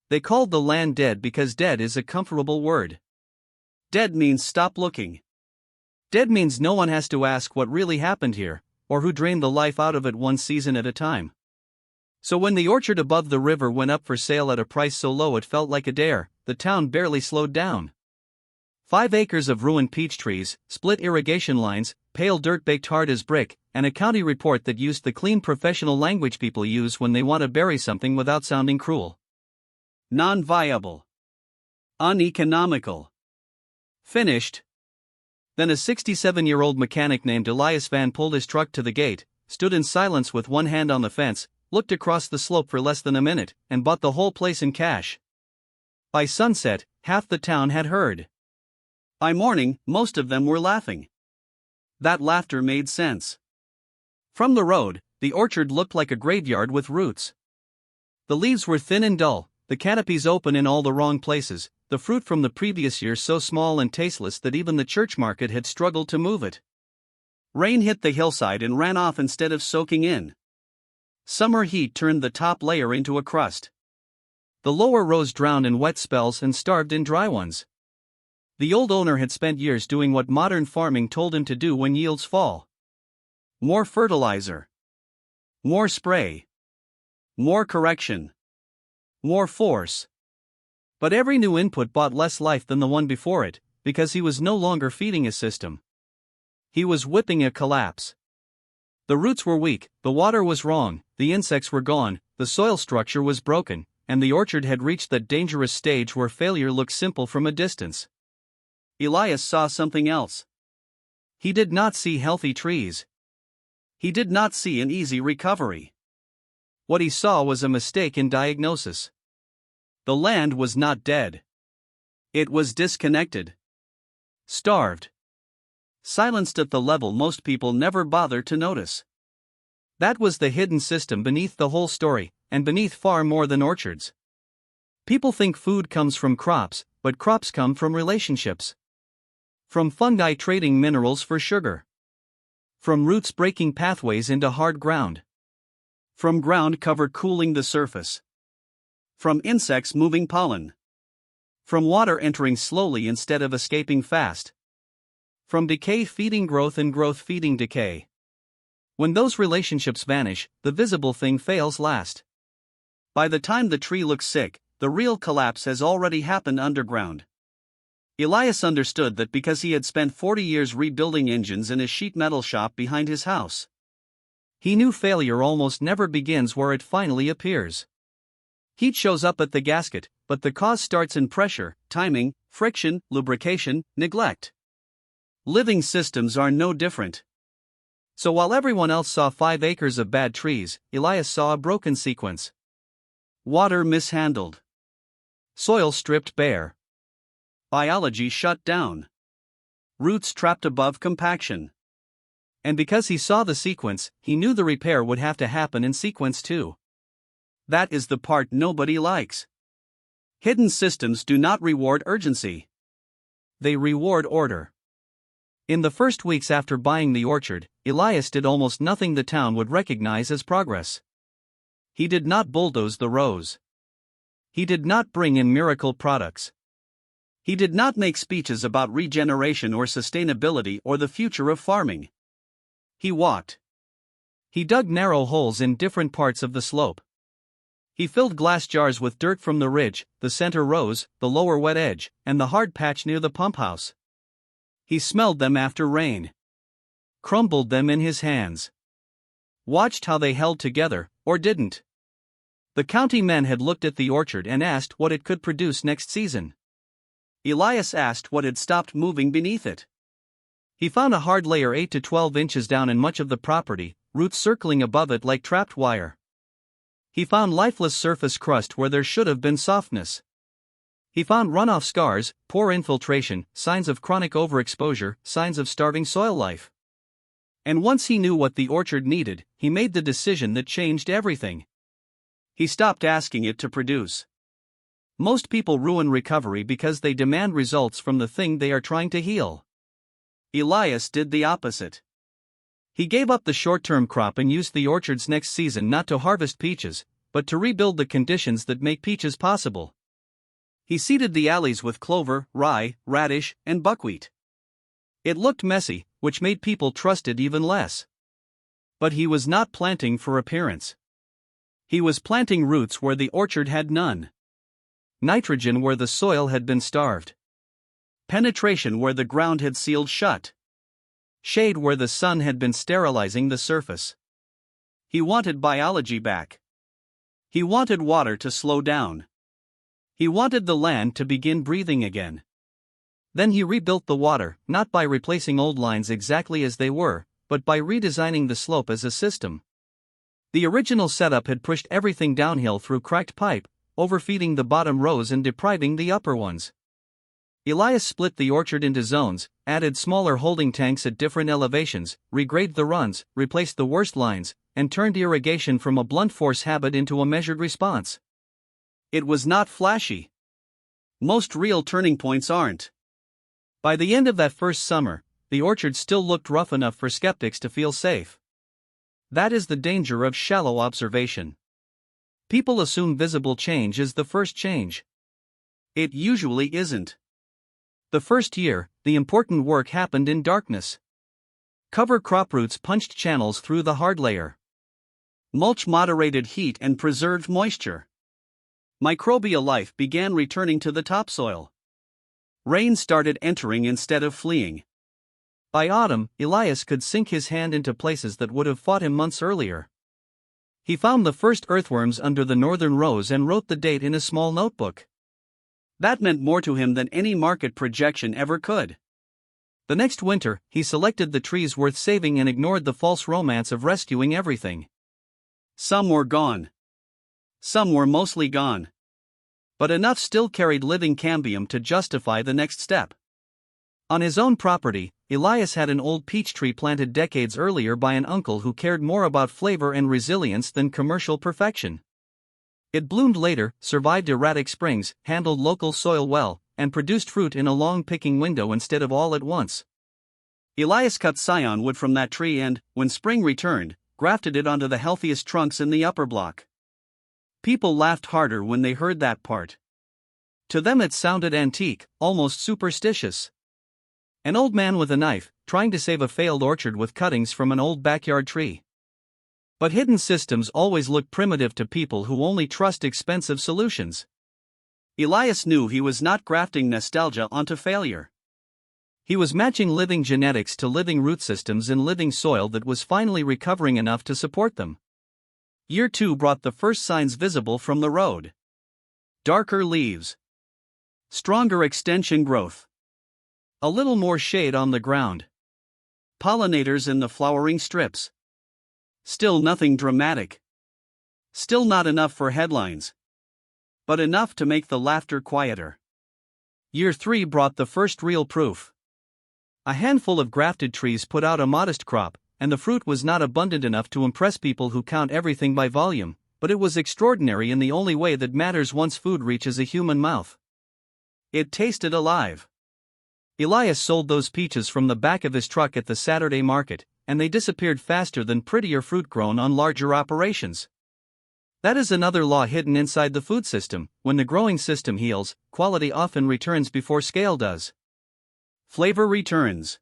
They called the land dead because dead is a comfortable word. Dead means stop looking. Dead means no one has to ask what really happened here, or who drained the life out of it one season at a time. So when the orchard above the river went up for sale at a price so low it felt like a dare, the town barely slowed down. 5 acres of ruined peach trees, split irrigation lines, pale dirt baked hard as brick, and a county report that used the clean professional language people use when they want to bury something without sounding cruel. Non-viable. Uneconomical. Finished. Then a 67-year-old mechanic named Elias Vann pulled his truck to the gate, stood in silence with one hand on the fence, looked across the slope for less than a minute, and bought the whole place in cash. By sunset, half the town had heard. By morning, most of them were laughing. That laughter made sense. From the road, the orchard looked like a graveyard with roots. The leaves were thin and dull, the canopies open in all the wrong places, the fruit from the previous year so small and tasteless that even the church market had struggled to move it. Rain hit the hillside and ran off instead of soaking in. Summer heat turned the top layer into a crust. The lower rows drowned in wet spells and starved in dry ones. The old owner had spent years doing what modern farming told him to do when yields fall. More fertilizer. More spray. More correction. More force. But every new input bought less life than the one before it, because he was no longer feeding a system. He was whipping a collapse. The roots were weak, the water was wrong, the insects were gone, the soil structure was broken, and the orchard had reached that dangerous stage where failure looked simple from a distance. Elias saw something else. He did not see healthy trees. He did not see an easy recovery. What he saw was a mistake in diagnosis. The land was not dead. It was disconnected. Starved. Silenced at the level most people never bother to notice. That was the hidden system beneath the whole story, and beneath far more than orchards. People think food comes from crops, but crops come from relationships. From fungi trading minerals for sugar. From roots breaking pathways into hard ground. From ground cover cooling the surface. From insects moving pollen. From water entering slowly instead of escaping fast. From decay feeding growth and growth feeding decay. When those relationships vanish, the visible thing fails last. By the time the tree looks sick, the real collapse has already happened underground. Elias understood that because he had spent 40 years rebuilding engines in a sheet metal shop behind his house. He knew failure almost never begins where it finally appears. Heat shows up at the gasket, but the cause starts in pressure, timing, friction, lubrication, neglect. Living systems are no different. So while everyone else saw 5 acres of bad trees, Elias saw a broken sequence. Water mishandled. Soil stripped bare. Biology shut down. Roots trapped above compaction. And because he saw the sequence, he knew the repair would have to happen in sequence too. That is the part nobody likes. Hidden systems do not reward urgency. They reward order. In the first weeks after buying the orchard, Elias did almost nothing the town would recognize as progress. He did not bulldoze the rows. He did not bring in miracle products. He did not make speeches about regeneration or sustainability or the future of farming. He walked. He dug narrow holes in different parts of the slope. He filled glass jars with dirt from the ridge, the center rows, the lower wet edge, and the hard patch near the pump house. He smelled them after rain. Crumbled them in his hands. Watched how they held together, or didn't. The county men had looked at the orchard and asked what it could produce next season. Elias asked what had stopped moving beneath it. He found a hard layer 8 to 12 inches down in much of the property, roots circling above it like trapped wire. He found lifeless surface crust where there should have been softness. He found runoff scars, poor infiltration, signs of chronic overexposure, signs of starving soil life. And once he knew what the orchard needed, he made the decision that changed everything. He stopped asking it to produce. Most people ruin recovery because they demand results from the thing they are trying to heal. Elias did the opposite. He gave up the short-term crop and used the orchard's next season not to harvest peaches, but to rebuild the conditions that make peaches possible. He seeded the alleys with clover, rye, radish, and buckwheat. It looked messy, which made people trust it even less. But he was not planting for appearance. He was planting roots where the orchard had none. Nitrogen where the soil had been starved. Penetration where the ground had sealed shut. Shade where the sun had been sterilizing the surface. He wanted biology back. He wanted water to slow down. He wanted the land to begin breathing again. Then he rebuilt the water, not by replacing old lines exactly as they were, but by redesigning the slope as a system. The original setup had pushed everything downhill through cracked pipe, overfeeding the bottom rows and depriving the upper ones. Elias split the orchard into zones, added smaller holding tanks at different elevations, regraded the runs, replaced the worst lines, and turned irrigation from a blunt force habit into a measured response. It was not flashy. Most real turning points aren't. By the end of that first summer, the orchard still looked rough enough for skeptics to feel safe. That is the danger of shallow observation. People assume visible change is the first change. It usually isn't. The first year, the important work happened in darkness. Cover crop roots punched channels through the hard layer. Mulch moderated heat and preserved moisture. Microbial life began returning to the topsoil. Rain started entering instead of fleeing. By autumn, Elias could sink his hand into places that would have fought him months earlier. He found the first earthworms under the northern rows and wrote the date in a small notebook. That meant more to him than any market projection ever could. The next winter, he selected the trees worth saving and ignored the false romance of rescuing everything. Some were gone. Some were mostly gone. But enough still carried living cambium to justify the next step. On his own property, Elias had an old peach tree planted decades earlier by an uncle who cared more about flavor and resilience than commercial perfection. It bloomed later, survived erratic springs, handled local soil well, and produced fruit in a long picking window instead of all at once. Elias cut scion wood from that tree and, when spring returned, grafted it onto the healthiest trunks in the upper block. People laughed harder when they heard that part. To them it sounded antique, almost superstitious. An old man with a knife, trying to save a failed orchard with cuttings from an old backyard tree. But hidden systems always look primitive to people who only trust expensive solutions. Elias knew he was not grafting nostalgia onto failure. He was matching living genetics to living root systems in living soil that was finally recovering enough to support them. Year 2 brought the first signs visible from the road. Darker leaves. Stronger extension growth. A little more shade on the ground. Pollinators in the flowering strips. Still nothing dramatic. Still not enough for headlines. But enough to make the laughter quieter. Year 3 brought the first real proof. A handful of grafted trees put out a modest crop, and the fruit was not abundant enough to impress people who count everything by volume, but it was extraordinary in the only way that matters once food reaches a human mouth. It tasted alive. Elias sold those peaches from the back of his truck at the Saturday market, and they disappeared faster than prettier fruit grown on larger operations. That is another law hidden inside the food system: when the growing system heals, quality often returns before scale does. Flavor returns.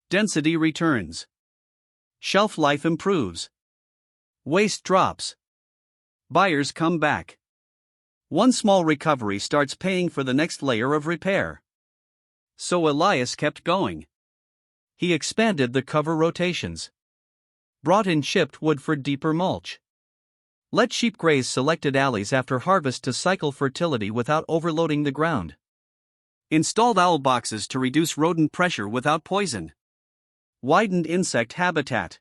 Density returns. Shelf life improves. Waste drops. Buyers come back. One small recovery starts paying for the next layer of repair. So Elias kept going. He expanded the cover rotations. Brought in chipped wood for deeper mulch. Let sheep graze selected alleys after harvest to cycle fertility without overloading the ground. Installed owl boxes to reduce rodent pressure without poison. Widened insect habitat.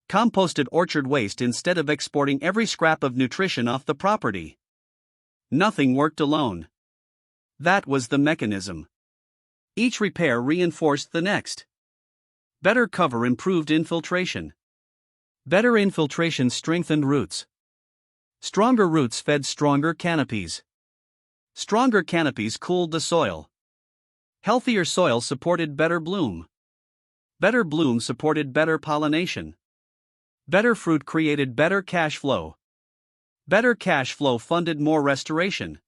Composted orchard waste instead of exporting every scrap of nutrition off the property. Nothing worked alone. That was the mechanism. Each repair reinforced the next. Better cover improved infiltration. Better infiltration strengthened roots. Stronger roots fed stronger canopies. Stronger canopies cooled the soil. Healthier soil supported better bloom. Better bloom supported better pollination. Better fruit created better cash flow. Better cash flow funded more restoration.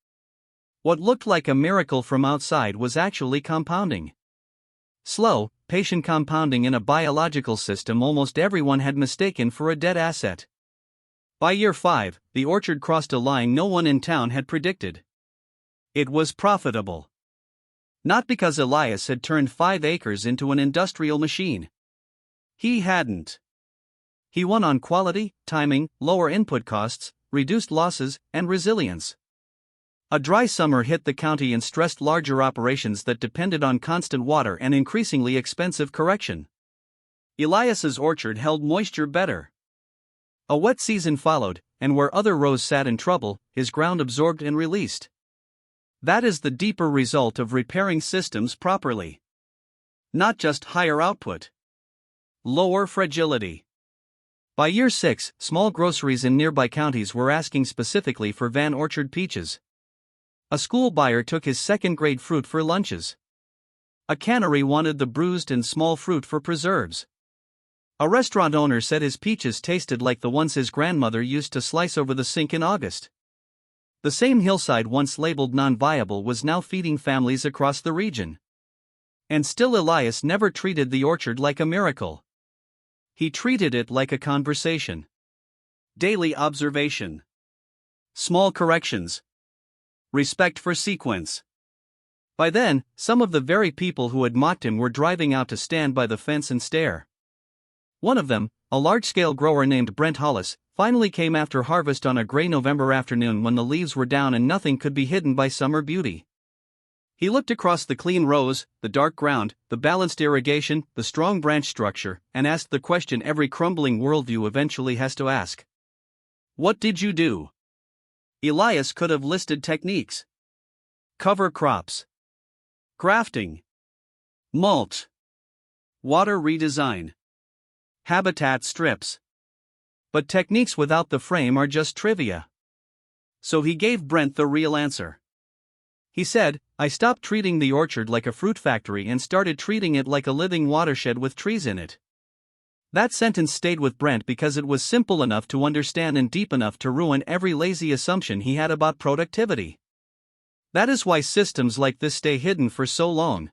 What looked like a miracle from outside was actually compounding. Slow, patient compounding in a biological system almost everyone had mistaken for a dead asset. By year 5, the orchard crossed a line no one in town had predicted. It was profitable. Not because Elias had turned 5 acres into an industrial machine. He hadn't. He won on quality, timing, lower input costs, reduced losses, and resilience. A dry summer hit the county and stressed larger operations that depended on constant water and increasingly expensive correction. Elias's orchard held moisture better. A wet season followed, and where other rows sat in trouble, his ground absorbed and released. That is the deeper result of repairing systems properly. Not just higher output. Lower fragility. By year 6, small groceries in nearby counties were asking specifically for Vann orchard peaches. A school buyer took his second-grade fruit for lunches. A cannery wanted the bruised and small fruit for preserves. A restaurant owner said his peaches tasted like the ones his grandmother used to slice over the sink in August. The same hillside once labeled non-viable was now feeding families across the region. And still Elias never treated the orchard like a miracle. He treated it like a conversation. Daily observation. Small corrections. Respect for sequence. By then, some of the very people who had mocked him were driving out to stand by the fence and stare. One of them, a large-scale grower named Brent Hollis, finally came after harvest on a gray November afternoon when the leaves were down and nothing could be hidden by summer beauty. He looked across the clean rows, the dark ground, the balanced irrigation, the strong branch structure, and asked the question every crumbling worldview eventually has to ask. What did you do? Elias could have listed techniques. Cover crops. Grafting. Mulch. Water redesign. Habitat strips. But techniques without the frame are just trivia. So he gave Brent the real answer. He said, I stopped treating the orchard like a fruit factory and started treating it like a living watershed with trees in it. That sentence stayed with Brent because it was simple enough to understand and deep enough to ruin every lazy assumption he had about productivity. That is why systems like this stay hidden for so long.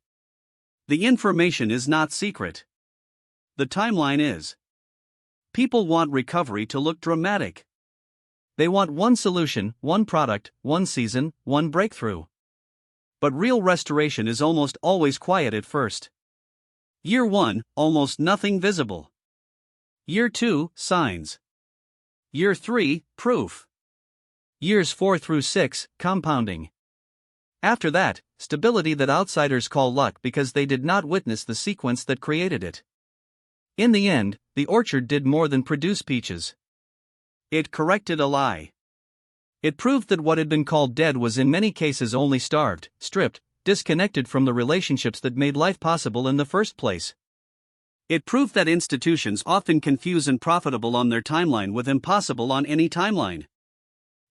The information is not secret. The timeline is. People want recovery to look dramatic. They want one solution, one product, one season, one breakthrough. But real restoration is almost always quiet at first. Year 1, almost nothing visible. Year 2, signs. Year 3, proof. Years 4 through 6, compounding. After that, stability that outsiders call luck because they did not witness the sequence that created it. In the end, the orchard did more than produce peaches. It corrected a lie. It proved that what had been called dead was in many cases only starved, stripped, disconnected from the relationships that made life possible in the first place. It proved that institutions often confuse unprofitable on their timeline with impossible on any timeline.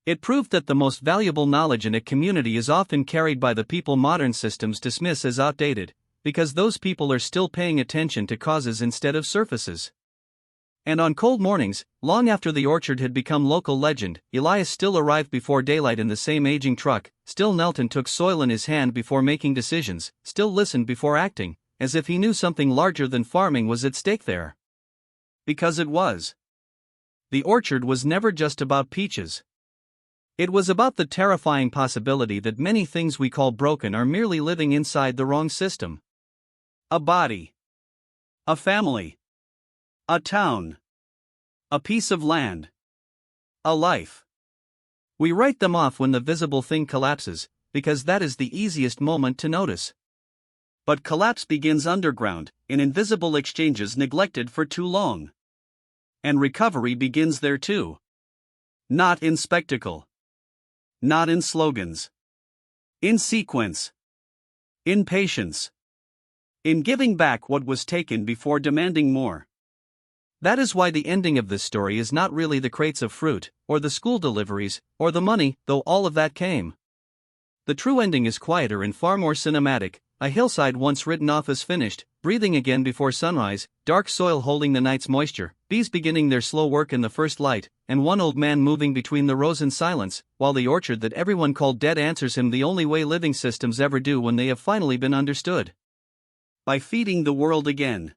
It proved that the most valuable knowledge in a community is often carried by the people modern systems dismiss as outdated, because those people are still paying attention to causes instead of surfaces. And on cold mornings, long after the orchard had become local legend, Elias still arrived before daylight in the same aging truck, still knelt and took soil in his hand before making decisions, still listened before acting, as if he knew something larger than farming was at stake there. Because it was. The orchard was never just about peaches. It was about the terrifying possibility that many things we call broken are merely living inside the wrong system. A body. A family. A town. A piece of land. A life. We write them off when the visible thing collapses, because that is the easiest moment to notice. But collapse begins underground, in invisible exchanges neglected for too long. And recovery begins there too. Not in spectacle. Not in slogans. In sequence. In patience. In giving back what was taken before demanding more. That is why the ending of this story is not really the crates of fruit, or the school deliveries, or the money, though all of that came. The true ending is quieter and far more cinematic, A hillside once written off as finished, breathing again before sunrise, dark soil holding the night's moisture, bees beginning their slow work in the first light, and one old man moving between the rows in silence, while the orchard that everyone called dead answers him the only way living systems ever do when they have finally been understood. By feeding the world again.